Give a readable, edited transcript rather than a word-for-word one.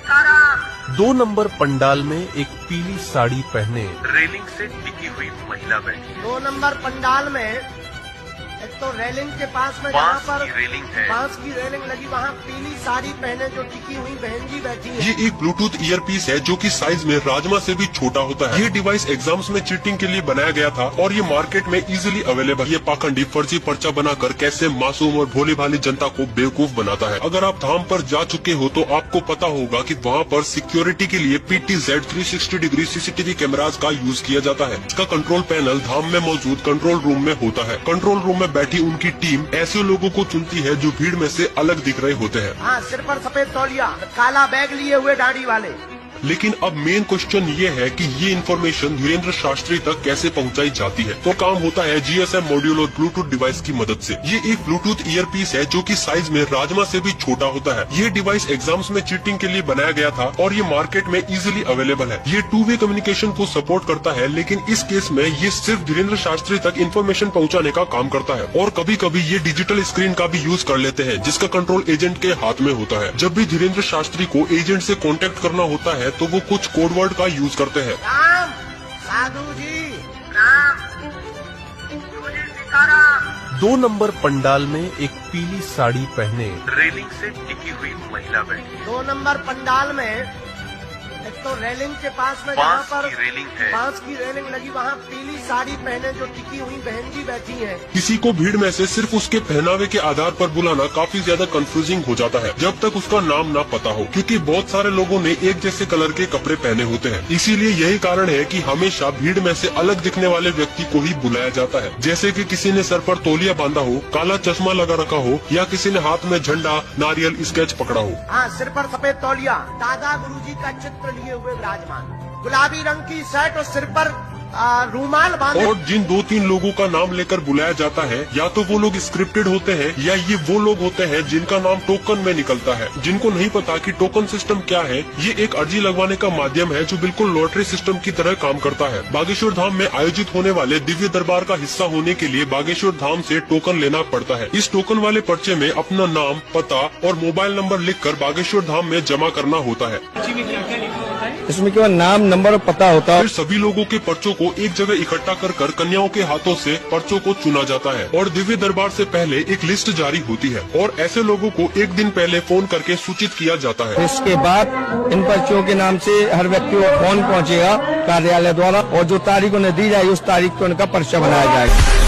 2 number pandal में एक पीली साड़ी पहने रेलिंग से टिकी हुई महिला बैठी। 2 नंबर पंडाल में एक तो रेलिंग के पास में जहाँ पर रेलिंग है, बांस की रेलिंग लगी, वहाँ पीली साड़ी पहने जो टिकी हुई बहन जी बैठी है। ये एक ब्लूटूथ ईयरपीस है जो कि साइज में राजमा से भी छोटा होता है। ये डिवाइस एग्जाम्स में चीटिंग के लिए बनाया गया था और ये मार्केट में इजीली अवेलेबल। ये पाखंडी फर्जी पर्चा बनाकर कैसे मासूम और भोली भाली जनता को बेवकूफ बनाता है। अगर आप धाम पर जा चुके हो तो आपको पता होगा कि वहाँ पर सिक्योरिटी के लिए PTZ 360 डिग्री CCTV कैमराज का यूज किया जाता है। इसका कंट्रोल पैनल धाम में मौजूद कंट्रोल रूम में होता है। कंट्रोल रूम में बैठी उनकी टीम ऐसे लोगों को चुनती है जो भीड़ में से अलग दिख रहे होते हैं। हाँ, सिर पर सफेद तौलिया, काला बैग लिए हुए दाढ़ी वाले। लेकिन अब मेन क्वेश्चन ये है कि ये इन्फॉर्मेशन धीरेन्द्र शास्त्री तक कैसे पहुंचाई जाती है। तो काम होता है GSM मॉड्यूल और ब्लूटूथ डिवाइस की मदद से। ये एक ब्लूटूथ ईयरपीस है जो कि साइज में राजमा से भी छोटा होता है। ये डिवाइस एग्जाम्स में चीटिंग के लिए बनाया गया था और ये मार्केट में इजीली अवेलेबल है। ये 2-वे कम्युनिकेशन को सपोर्ट करता है, लेकिन इस केस में ये सिर्फ धीरेन्द्र शास्त्री तक इन्फॉर्मेशन पहुँचाने का काम करता है। और कभी कभी ये डिजिटल स्क्रीन का भी यूज कर लेते हैं जिसका कंट्रोल एजेंट के हाथ में होता है। जब भी धीरेन्द्र शास्त्री को एजेंट से कॉन्टेक्ट करना होता है तो वो कुछ कोडवर्ड का यूज करते हैं। राम, साधु जी, राम, 2 नंबर पंडाल में एक पीली साड़ी पहने रेलिंग से टिकी हुई महिला बैठी। 2 नंबर पंडाल में एक तो रेलिंग के पास में जहाँ पर रेलिंग है, बांस की रेलिंग लगी, वहाँ पीली साड़ी पहने जो टिकी हुई बहन जी बैठी है। किसी को भीड़ में से सिर्फ उसके पहनावे के आधार पर बुलाना काफी ज्यादा कंफ्यूजिंग हो जाता है जब तक उसका नाम ना पता हो, क्योंकि बहुत सारे लोगों ने एक जैसे कलर के कपड़े पहने होते हैं। इसीलिए यही कारण है कि हमेशा भीड़ में से अलग दिखने वाले व्यक्ति को ही बुलाया जाता है। जैसे कि किसी ने सर पर तौलिया बांधा हो, काला चश्मा लगा रखा हो या किसी ने हाथ में झंडा, नारियल, स्केच पकड़ा हो। हाँ, सिर पर सफेद तौलिया, दादा गुरुजी का चित्र लिए हुए विराजमान, गुलाबी रंग की शर्ट और सिर पर रूमाल बांधे। और जिन 2-3 लोगों का नाम लेकर बुलाया जाता है या तो वो लोग स्क्रिप्टेड होते हैं या ये वो लोग होते हैं जिनका नाम टोकन में निकलता है। जिनको नहीं पता कि टोकन सिस्टम क्या है, ये एक अर्जी लगवाने का माध्यम है जो बिल्कुल लॉटरी सिस्टम की तरह काम करता है। बागेश्वर धाम में आयोजित होने वाले दिव्य दरबार का हिस्सा होने के लिए बागेश्वर धाम से टोकन लेना पड़ता है। इस टोकन वाले पर्चे में अपना नाम, पता और मोबाइल नंबर लिखकर बागेश्वर धाम में जमा करना होता है। इसमें केवल नाम, नंबर और पता होता है। फिर सभी लोगों के पर्चों को एक जगह इकट्ठा कर कन्याओं के हाथों से पर्चों को चुना जाता है और दिव्य दरबार से पहले एक लिस्ट जारी होती है और ऐसे लोगों को एक दिन पहले फोन करके सूचित किया जाता है। इसके बाद इन पर्चियों के नाम से हर व्यक्ति को फोन पहुंचेगा कार्यालय द्वारा और जो तारीख उन्हें दी जाएगी उस तारीख को उनका पर्चा बनाया जाएगा।